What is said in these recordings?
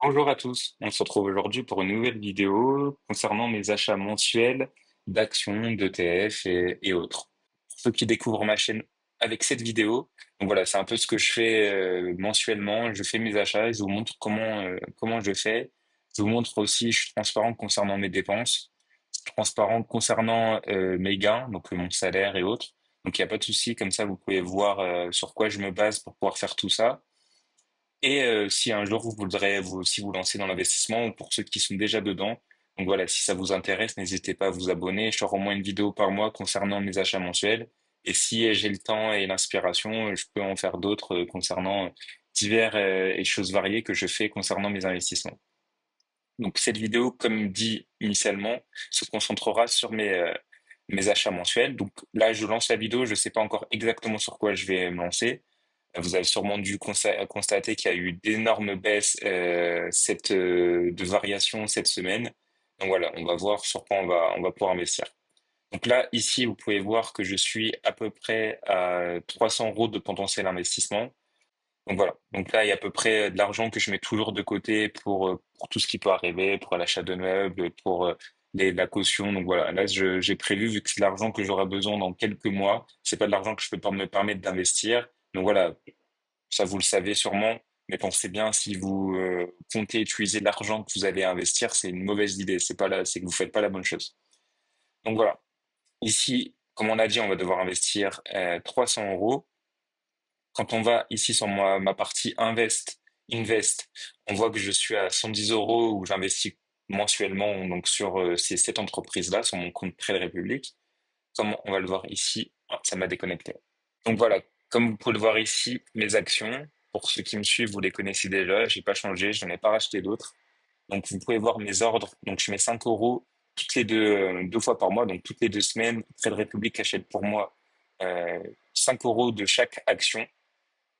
Bonjour à tous, on se retrouve aujourd'hui pour une nouvelle vidéo concernant mes achats mensuels d'actions, d'ETF et autres. Pour ceux qui découvrent ma chaîne avec cette vidéo, donc voilà, c'est un peu ce que je fais mensuellement. Je fais mes achats, je vous montre comment je fais. Je vous montre aussi, je suis transparent concernant mes dépenses, transparent concernant mes gains, donc mon salaire et autres. Donc il n'y a pas de souci, comme ça vous pouvez voir sur quoi je me base pour pouvoir faire tout ça. Et si un jour vous voudrez vous aussi vous lancer dans l'investissement, ou pour ceux qui sont déjà dedans, donc voilà, si ça vous intéresse, n'hésitez pas à vous abonner. Je sors au moins une vidéo par mois concernant mes achats mensuels. Et si j'ai le temps et l'inspiration, je peux en faire d'autres concernant divers et choses variées que je fais concernant mes investissements. Donc cette vidéo, comme dit initialement, se concentrera sur mes achats mensuels. Donc là, je lance la vidéo, je ne sais pas encore exactement sur quoi je vais me lancer. Vous avez sûrement dû constater qu'il y a eu d'énormes baisses de variation cette semaine. Donc voilà, on va voir sur quoi on va pouvoir investir. Donc là, ici, vous pouvez voir que je suis à peu près à 300 euros de potentiel investissement. Donc voilà. Donc là, il y a à peu près de l'argent que je mets toujours de côté pour tout ce qui peut arriver, pour l'achat de meubles, pour la caution. Donc voilà. Là, j'ai prévu, vu que c'est de l'argent que j'aurai besoin dans quelques mois, c'est pas de l'argent que je peux pas me permettre d'investir. Donc voilà, ça, vous le savez sûrement, mais pensez bien, si vous comptez utiliser l'argent que vous allez investir, c'est une mauvaise idée. C'est pas là, c'est que vous faites pas la bonne chose. Donc voilà. Ici, comme on a dit, on va devoir investir 300 euros. Quand on va ici sur ma partie invest, on voit que je suis à 110 euros où j'investis mensuellement donc sur ces sept entreprises-là, sur mon compte Trade Republic. Comme on va le voir ici, ah, ça m'a déconnecté. Donc voilà, comme vous pouvez le voir ici, mes actions, pour ceux qui me suivent, vous les connaissez déjà, j'ai pas changé, je n'en ai pas racheté d'autres. Donc vous pouvez voir mes ordres, donc je mets 5 euros toutes les deux fois par mois, donc toutes les 2 semaines, Trade Republic achète pour moi 5 euros de chaque action.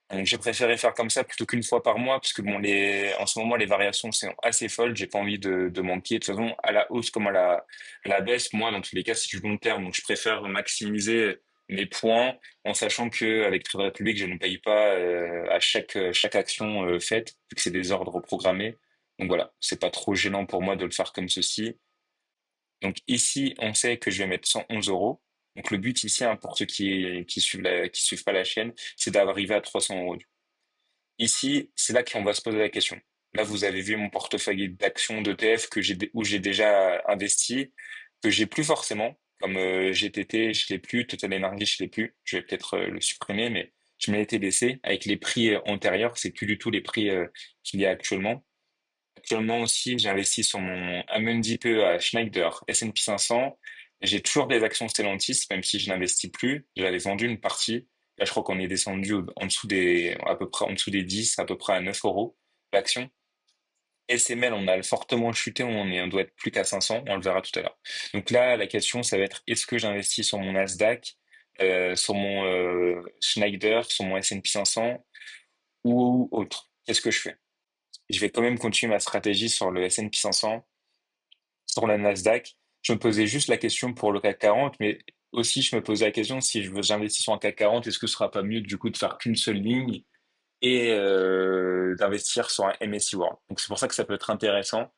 Donc j'ai préféré faire comme ça plutôt qu'une fois par mois, parce que bon, en ce moment, les variations sont assez folles. J'ai pas envie de manquer. De toute façon, à la hausse comme à la baisse, moi, dans tous les cas, c'est du long terme. Donc je préfère maximiser mes points en sachant que avec Trade Republic, je ne paye pas à chaque action faite, vu que c'est des ordres programmés. Donc voilà, c'est pas trop gênant pour moi de le faire comme ceci. Donc ici, on sait que je vais mettre 111 euros. Donc le but ici, hein, pour ceux qui suivent pas la chaîne, c'est d'arriver à 300 euros. Ici, c'est là qu'on va se poser la question. Là, vous avez vu mon portefeuille d'actions d'ETF où j'ai déjà investi, que j'ai plus forcément, comme GTT, je l'ai plus, Total Energy, je l'ai plus. Je vais peut-être le supprimer, mais je m'ai été laissé avec les prix antérieurs. C'est plus du tout les prix qu'il y a actuellement. Actuellement aussi, j'ai investi sur mon Amundi PE à Schneider, S&P 500. J'ai toujours des actions Stellantis, même si je n'investis plus. J'avais vendu une partie. Là, je crois qu'on est descendu en dessous à peu près en dessous des 10, à peu près à 9 euros l'action. SML, on a fortement chuté, on doit être plus qu'à 500, on le verra tout à l'heure. Donc là, la question, ça va être, est-ce que j'investis sur mon Nasdaq, sur mon Schneider, sur mon S&P 500 ou autre? Qu'est-ce que je fais? Je vais quand même continuer ma stratégie sur le S&P 500, sur la Nasdaq. Je me posais juste la question pour le CAC 40, mais aussi je me posais la question si j'investis sur un CAC 40, est-ce que ce sera pas mieux du coup de faire qu'une seule ligne et d'investir sur un MSCI World. Donc c'est pour ça que ça peut être intéressant.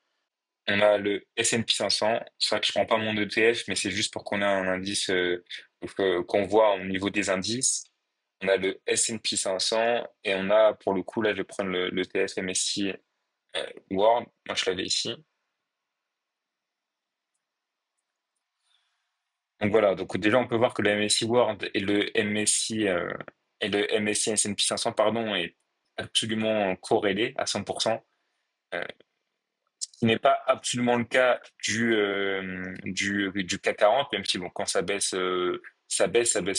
On a le S&P 500. C'est vrai que je prends pas mon ETF, mais c'est juste pour qu'on ait un indice qu'on voit au niveau des indices. On a le S&P 500 et on a pour le coup là je vais prendre le TF MSCI World. Moi je l'avais ici. Donc voilà, donc déjà on peut voir que le MSCI World et le MSCI S&P 500 pardon est absolument corrélé à 100%, ce qui n'est pas absolument le cas du CAC 40, même si bon quand ça baisse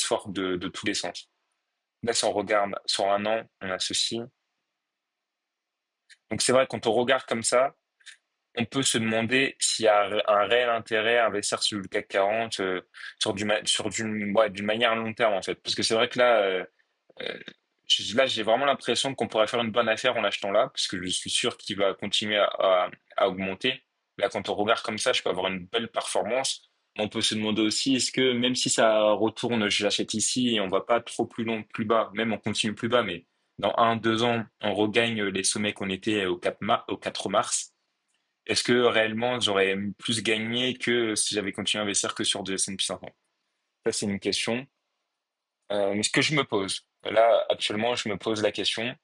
fort de tous les sens. Là si on regarde sur un an, on a ceci. Donc c'est vrai quand on regarde comme ça, on peut se demander s'il y a un réel intérêt à investir sur le CAC 40 d'une manière long terme en fait. Parce que c'est vrai que là, là j'ai vraiment l'impression qu'on pourrait faire une bonne affaire en achetant là, parce que je suis sûr qu'il va continuer à augmenter. Là, quand on regarde comme ça, je peux avoir une belle performance. On peut se demander aussi, est-ce que même si ça retourne, je l'achète ici et on va pas trop plus long, plus bas, même on continue plus bas, mais dans 1, 2 ans, on regagne les sommets qu'on était au 4 mars, est-ce que réellement j'aurais plus gagné que si j'avais continué à investir que sur du S&P 500? Ça, c'est une question. Mais ce que je me pose, là, actuellement, je me pose la question,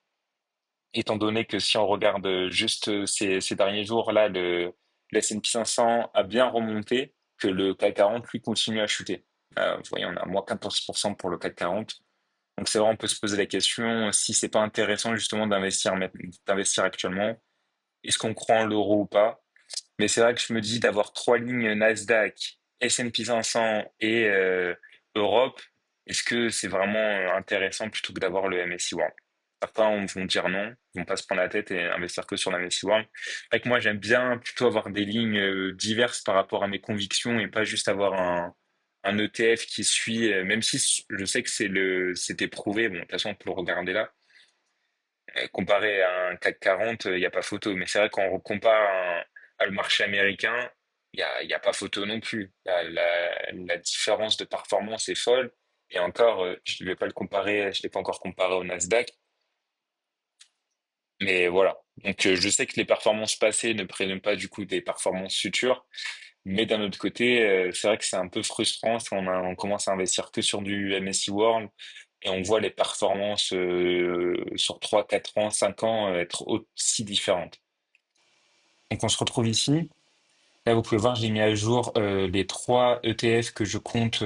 étant donné que si on regarde juste ces derniers jours, là, le S&P 500 a bien remonté, que le CAC 40, lui, continue à chuter. Vous voyez, on a moins 14% pour le CAC 40. Donc c'est vrai, on peut se poser la question si c'est pas intéressant justement d'investir actuellement. Est-ce qu'on croit en l'euro ou pas? Mais c'est vrai que je me dis d'avoir trois lignes Nasdaq, S&P 500 et Europe, est-ce que c'est vraiment intéressant plutôt que d'avoir le MSCI World? Certains vont dire non, ils vont pas se prendre la tête et investir que sur la MSCI World. C'est vrai que moi j'aime bien plutôt avoir des lignes diverses par rapport à mes convictions et pas juste avoir un ETF qui suit, même si je sais que c'était prouvé, bon de toute façon on peut le regarder là, comparé à un CAC 40, il n'y a pas photo. Mais c'est vrai qu'on compare le marché américain, il y a pas photo non plus. La différence de performance est folle. Et encore, je ne vais pas le comparer, je l'ai pas encore comparé au Nasdaq. Mais voilà. Donc je sais que les performances passées ne prennent pas du coup des performances futures. Mais d'un autre côté, c'est vrai que c'est un peu frustrant si on commence à investir que sur du MSCI World et on voit les performances sur 3, 4 ans, 5 ans être aussi différentes. Donc on se retrouve ici. Là, vous pouvez voir, j'ai mis à jour les trois ETF que si je compte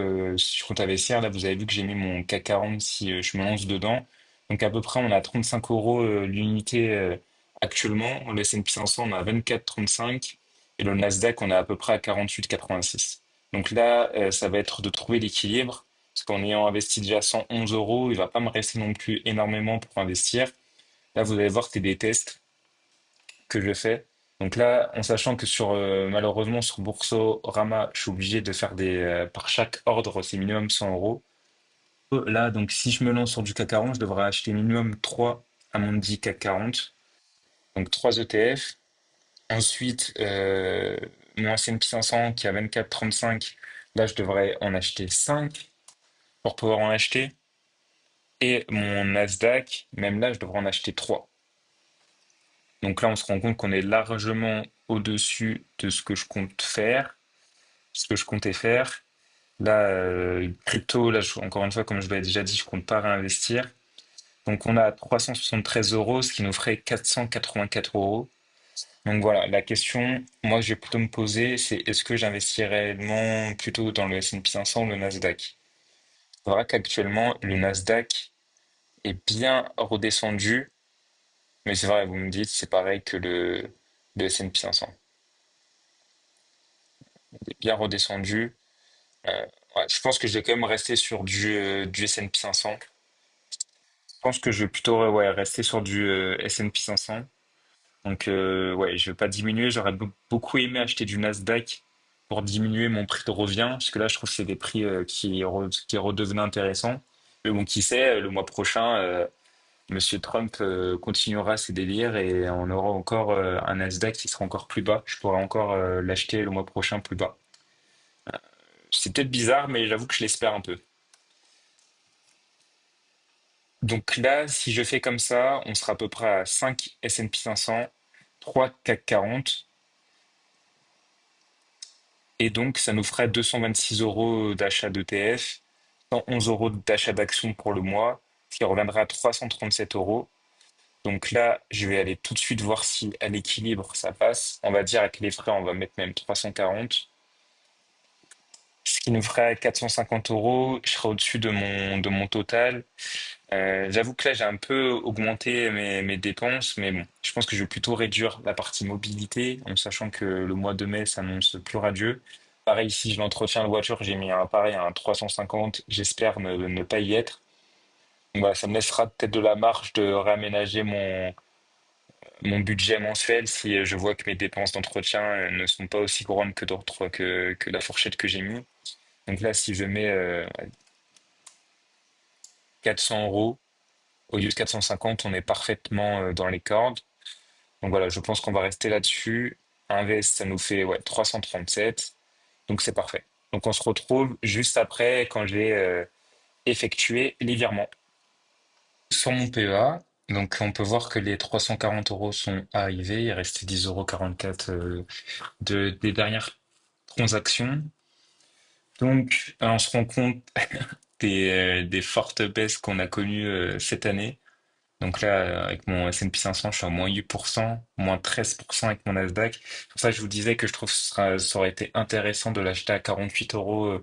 investir. Là, vous avez vu que j'ai mis mon CAC 40 si je me lance dedans. Donc à peu près, on a 35 euros l'unité actuellement. Le S&P 500, on a 24,35 et le Nasdaq, on est à peu près à 48,86. Donc là, ça va être de trouver l'équilibre. Parce qu'en ayant investi déjà 111 euros, il va pas me rester non plus énormément pour investir. Là, vous allez voir que c'est des tests que je fais. Donc là, en sachant que malheureusement sur Boursorama, je suis obligé de faire par chaque ordre, c'est minimum 100 euros. Là, donc si je me lance sur du CAC 40, je devrais acheter minimum 3 Amundi CAC 40, donc 3 ETF. Ensuite, mon S&P 500 qui a 24,35, là, je devrais en acheter 5 pour pouvoir en acheter. Et mon Nasdaq, même là, je devrais en acheter 3. Donc là, on se rend compte qu'on est largement au-dessus de ce que je compte faire, ce que je comptais faire. Là, crypto, là, encore une fois, comme je l'avais déjà dit, je compte pas réinvestir. Donc on a 373 euros, ce qui nous ferait 484 euros. Donc voilà, la question, moi, je vais plutôt me poser, c'est est-ce que j'investirais réellement plutôt dans le S&P 500 ou le Nasdaq? C'est vrai qu'actuellement, le Nasdaq est bien redescendu, mais c'est vrai, vous me dites, c'est pareil que le S&P 500. Il est bien redescendu. Euh, ouais, je pense que je vais quand même rester sur du S&P 500. Je pense que je vais plutôt ouais, rester sur du S&P 500. Donc ouais, je vais pas diminuer. J'aurais beaucoup aimé acheter du Nasdaq pour diminuer mon prix de revient, parce que là, je trouve que c'est des prix qui redevenaient intéressants. Mais bon, qui sait, le mois prochain, Monsieur Trump continuera ses délires et on aura encore un Nasdaq qui sera encore plus bas. Je pourrais encore l'acheter le mois prochain plus bas. C'est peut-être bizarre, mais j'avoue que je l'espère un peu. Donc là, si je fais comme ça, on sera à peu près à 5 S&P 500, 3 CAC 40, et donc ça nous ferait 226 euros d'achat d'ETF, 111 euros d'achat d'actions pour le mois, ce qui reviendra à 337 euros. Donc là, je vais aller tout de suite voir si à l'équilibre ça passe. On va dire avec les frais, on va mettre même 340, ce qui nous ferait 450 euros. Je serai au-dessus de mon total. J'avoue que là, j'ai un peu augmenté mes dépenses, mais bon, je pense que je vais plutôt réduire la partie mobilité, en sachant que le mois de mai s'annonce plus radieux. Pareil, si je l'entretiens de voiture, j'ai mis un pareil à un 350, j'espère ne pas y être. Donc voilà, ça me laissera peut-être de la marge de réaménager mon budget mensuel si je vois que mes dépenses d'entretien ne sont pas aussi grandes que la fourchette que j'ai mis. Donc là, si je mets 400 euros au lieu de 450, on est parfaitement dans les cordes. Donc voilà, je pense qu'on va rester là-dessus. Invest, ça nous fait ouais, 337. Donc c'est parfait. Donc on se retrouve juste après quand j'ai effectué les virements sur mon PEA. Donc on peut voir que les 340 euros sont arrivés. Il restait 10,44 € des dernières transactions. Donc on se rend compte des fortes baisses qu'on a connues cette année. Donc là, avec mon S&P 500, je suis à moins 8%, moins 13% avec mon Nasdaq. C'est pour ça que je vous disais que je trouve que ça aurait été intéressant de l'acheter à 48,63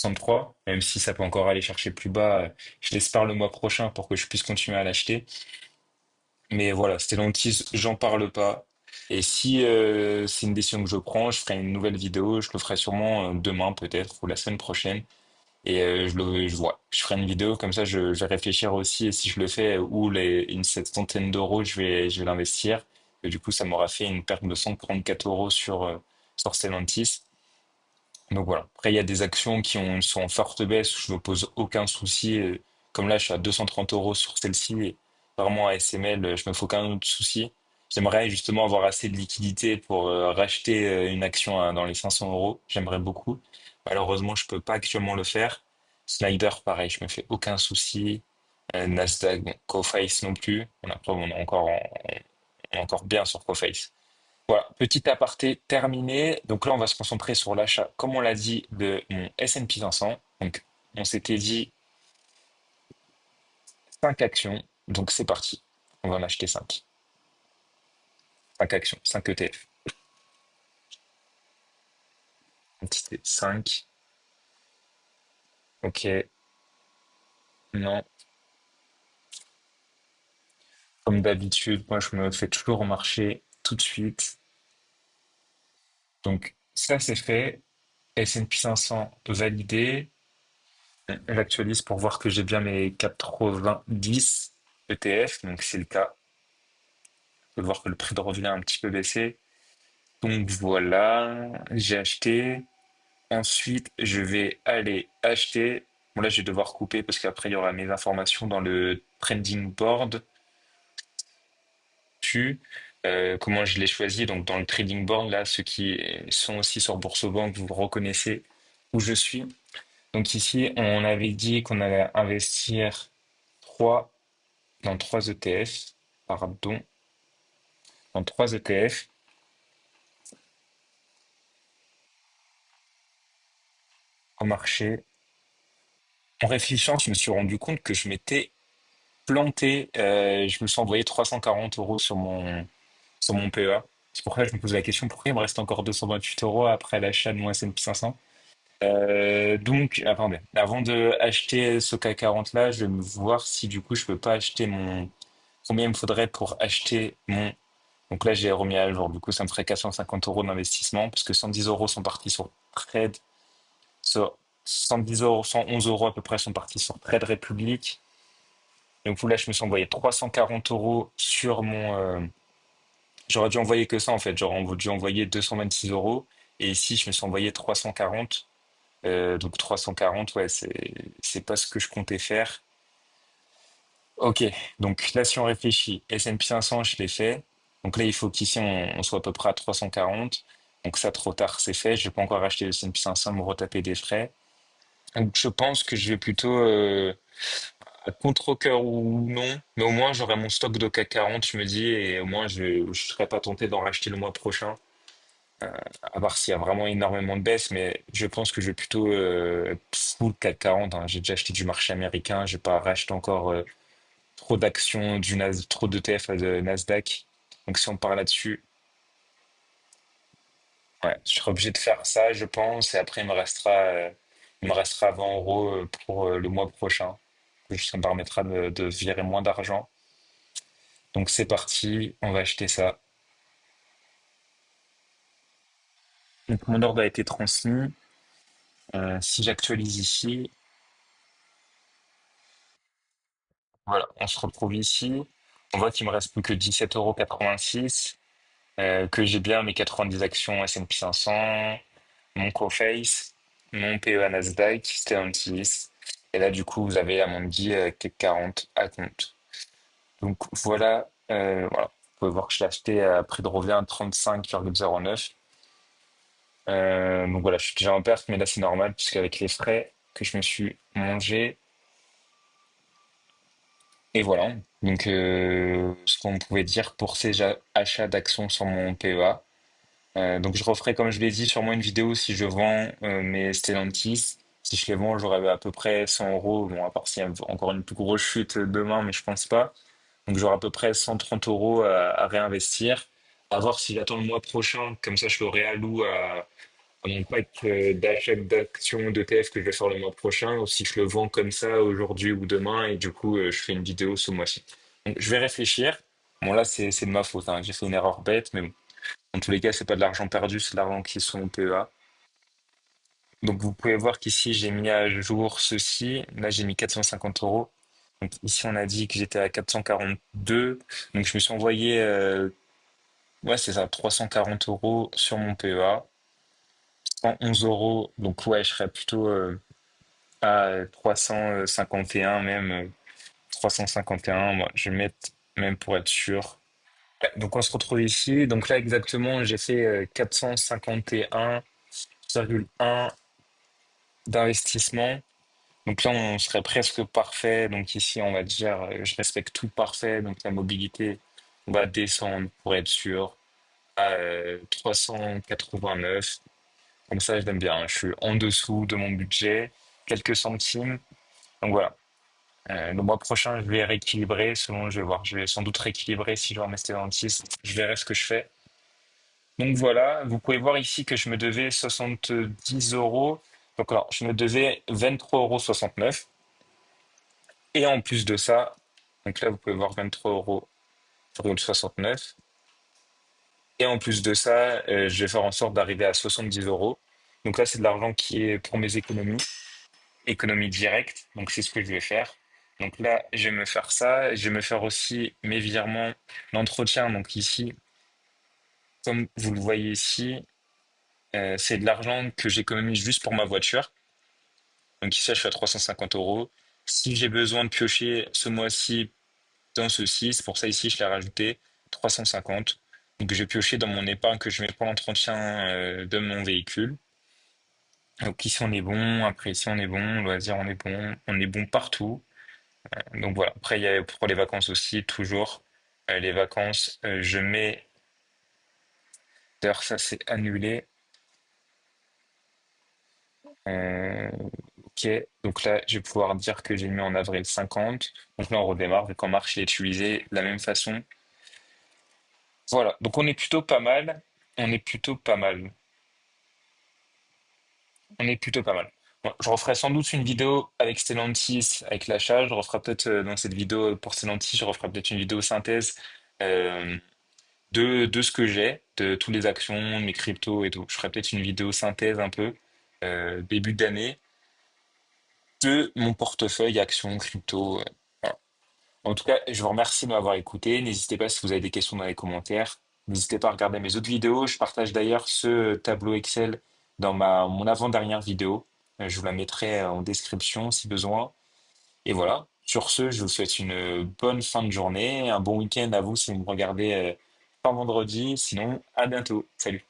€, même si ça peut encore aller chercher plus bas. Je l'espère le mois prochain pour que je puisse continuer à l'acheter. Mais voilà, Stellantis, j'en parle pas. Et si c'est une décision que je prends, je ferai une nouvelle vidéo. Je le ferai sûrement demain peut-être ou la semaine prochaine. Et je ferai une vidéo comme ça. Je vais réfléchir aussi et si je le fais où cette centaine d'euros, je vais l'investir. Et du coup, ça m'aura fait une perte de 144 euros sur Stellantis. Donc voilà. Après, il y a des actions sont en forte baisse où je me pose aucun souci. Comme là, je suis à 230 euros sur celle-ci. Et vraiment, à SML, je me fais aucun autre souci. J'aimerais justement avoir assez de liquidité pour racheter une action dans les 500 euros. J'aimerais beaucoup. Malheureusement, je peux pas actuellement le faire. Snyder, pareil, je me fais aucun souci. Nasdaq, bon, Coface non plus. Après, on est encore bien sur Coface. Voilà, petit aparté terminé. Donc là, on va se concentrer sur l'achat, comme on l'a dit, de mon S&P 500. Donc, on s'était dit 5 actions. Donc, c'est parti. On va en acheter 5. 5 actions, 5 ETF. Quantité 5. Ok, non. Comme d'habitude, moi, je me fais toujours marcher tout de suite. Donc, ça, c'est fait. S&P 500 validé. J'actualise pour voir que j'ai bien mes 90 ETF. Donc, c'est le cas. On peut voir que le prix de revient a un petit peu baissé. Donc voilà, j'ai acheté. Ensuite, je vais aller acheter. Bon là, je vais devoir couper parce qu'après, il y aura mes informations dans le trending board. Comment je l'ai choisi. Donc dans le trading board, là, ceux qui sont aussi sur Boursorama, vous reconnaissez où je suis. Donc ici, on avait dit qu'on allait investir 3 dans 3 ETF. Pardon, dans 3 ETF au marché. En réfléchissant, je me suis rendu compte que je m'étais planté. Je me suis envoyé 340 euros sur mon PEA. C'est pour ça que je me pose la question, pourquoi il me reste encore 228 euros après l'achat de mon S&P 500? Donc, attendez, avant de acheter ce CAC 40 là, je vais me voir si du coup je peux pas acheter combien il me faudrait pour acheter mon. Donc là, j'ai remis à jour. Du coup, ça me ferait 450 euros d'investissement, parce que 110 euros sont partis sur Trade, sur 110 euros, 111 euros à peu près sont partis sur Trade Republic. Donc là, je me suis envoyé 340 euros sur mon. J'aurais dû envoyer que ça en fait. J'aurais dû envoyer 226 euros. Et ici, je me suis envoyé 340. Donc 340, ouais, c'est pas ce que je comptais faire. Ok, donc là, si on réfléchit, S&P 500, je l'ai fait. Donc là, il faut qu'ici, on soit à peu près à 340. Donc ça, trop tard, c'est fait. Je vais pas encore acheter le S&P 500, me retaper des frais. Donc je pense que je vais plutôt à contre-cœur ou non, mais au moins j'aurai mon stock de CAC 40, je me dis, et au moins je serai pas tenté d'en racheter le mois prochain, à part s'il y a vraiment énormément de baisse, mais je pense que je vais plutôt full CAC 40, hein. J'ai déjà acheté du marché américain, je vais pas racheter encore trop d'actions, trop d'ETF de Nasdaq. Donc si on part là-dessus, ouais, je serai obligé de faire ça, je pense, et après il me restera 20 euros pour le mois prochain. Ça me permettra de virer moins d'argent. Donc c'est parti, on va acheter ça. Donc mon ordre a été transmis. Si j'actualise ici, voilà, on se retrouve ici. On voit qu'il me reste plus que 17,86 €, que j'ai bien mes 90 actions S&P 500, mon Coface, mon PEA Nasdaq, Stellantis. Et là, du coup, vous avez, à mon avis, CAC 40 à compte. Donc voilà, voilà. Vous pouvez voir que je l'ai acheté à prix de revient 35,09. Donc voilà, je suis déjà en perte, mais là c'est normal, puisqu'avec les frais que je me suis mangé, Et voilà. Donc, ce qu'on pouvait dire pour ces achats d'actions sur mon PEA. Donc, je referai, comme je l'ai dit, sûrement une vidéo si je vends mes Stellantis. Si je les vends, j'aurai à peu près 100 euros. Bon, à part s'il y a encore une plus grosse chute demain, mais je pense pas. Donc, j'aurai à peu près 130 euros à réinvestir. À voir si j'attends le mois prochain. Comme ça, je le réalloue à mon pack d'achat d'actions d'ETF que je vais faire le mois prochain, ou si je le vends comme ça aujourd'hui ou demain, et du coup, je fais une vidéo ce mois-ci. Donc, je vais réfléchir. Bon, là, c'est de ma faute, hein. J'ai fait une erreur bête, mais bon. En tous les cas, c'est pas de l'argent perdu, c'est de l'argent qui sont au PEA. Donc, vous pouvez voir qu'ici, j'ai mis à jour ceci. Là, j'ai mis 450 euros. Donc, ici, on a dit que j'étais à 442. Donc, je me suis envoyé, ouais, c'est ça, 340 euros sur mon PEA. 111 euros. Donc, ouais, je serais plutôt, à 351 même, 351, moi, je vais mettre même pour être sûr. Ouais, donc on se retrouve ici. Donc là exactement, j'ai fait 451,1 d'investissement. Donc là, on serait presque parfait. Donc ici, on va dire, je respecte tout parfait. Donc la mobilité, on va descendre pour être sûr à 389. Comme ça, je l'aime bien. Je suis en dessous de mon budget, quelques centimes. Donc voilà. Le mois prochain, je vais rééquilibrer selon, je vais voir. Je vais sans doute rééquilibrer si je dois rester dans le 6. Je verrai ce que je fais. Donc voilà, vous pouvez voir ici que je me devais 70 euros. Donc alors, je me devais 23,69 euros. Et en plus de ça, donc là, vous pouvez voir 23,69 euros. Et en plus de ça, je vais faire en sorte d'arriver à 70 euros. Donc là, c'est de l'argent qui est pour mes économies, économie directe. Donc c'est ce que je vais faire. Donc là, je vais me faire ça. Je vais me faire aussi mes virements d'entretien. Donc ici, comme vous le voyez ici, c'est de l'argent que j'économise juste pour ma voiture. Donc ici, je suis à 350 euros. Si j'ai besoin de piocher ce mois-ci dans ceci, c'est pour ça ici, je l'ai rajouté 350. Donc je vais piocher dans mon épargne que je mets pour l'entretien de mon véhicule. Donc ici, on est bon. Après, ici, on est bon. Loisir, on est bon. On est bon partout. Donc voilà. Après, il y a pour les vacances aussi, toujours. Les vacances, je mets. D'ailleurs, ça, c'est annulé. Euh, ok. Donc là, je vais pouvoir dire que j'ai mis en avril 50. Donc là, on redémarre. Vu qu'en mars, je l'ai utilisé de la même façon. Voilà. Donc on est plutôt pas mal. On est plutôt pas mal. On est plutôt pas mal. Bon, je referai sans doute une vidéo avec Stellantis, avec l'achat. Je referai peut-être dans cette vidéo pour Stellantis, je referai peut-être une vidéo synthèse euh, de ce que j'ai, de toutes les actions, mes cryptos et tout. Je ferai peut-être une vidéo synthèse un peu début d'année de mon portefeuille actions, crypto. Voilà. En tout cas, je vous remercie de m'avoir écouté. N'hésitez pas si vous avez des questions dans les commentaires. N'hésitez pas à regarder mes autres vidéos. Je partage d'ailleurs ce tableau Excel dans mon avant-dernière vidéo. Je vous la mettrai en description si besoin. Et voilà. Sur ce, je vous souhaite une bonne fin de journée, un bon week-end à vous si vous me regardez pas vendredi. Sinon, à bientôt. Salut.